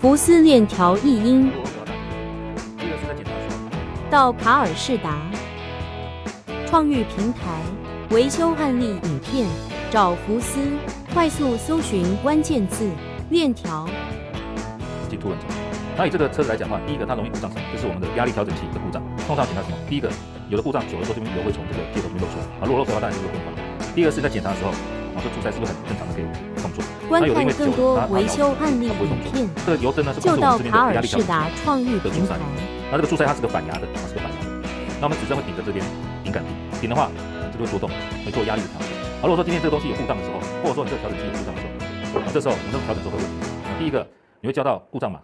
福斯链条译音第一个是在检查的时候，到卡尔士达创育平台维修案例影片，找福斯，快速搜寻关键字链条。进凸轮轴。那以这个车子来讲的话，第一个它容易故障什么？就是我们的压力调整器的故障。通常检查什么？第一个，有的故障久了之后，这边油会从这个接头这边漏出来啊。如果漏出来的话，当然就是更换。第二个是在检查的时候，这柱塞是不是很正常的可以工作？观看更多维修案例影片，这个油灯呢是就到卡尔压力调整器士达创育的柱塞。平台。那这个柱塞它是个反压的，是个反压的。那我们指针会顶着这边顶杆顶的话，这就会做动，会做压力的调整。如果说今天这个东西有故障的时候，或者说你这个调整器有故障的时候，这时候我们这个调整之后会问题。第一个，你会交到故障码，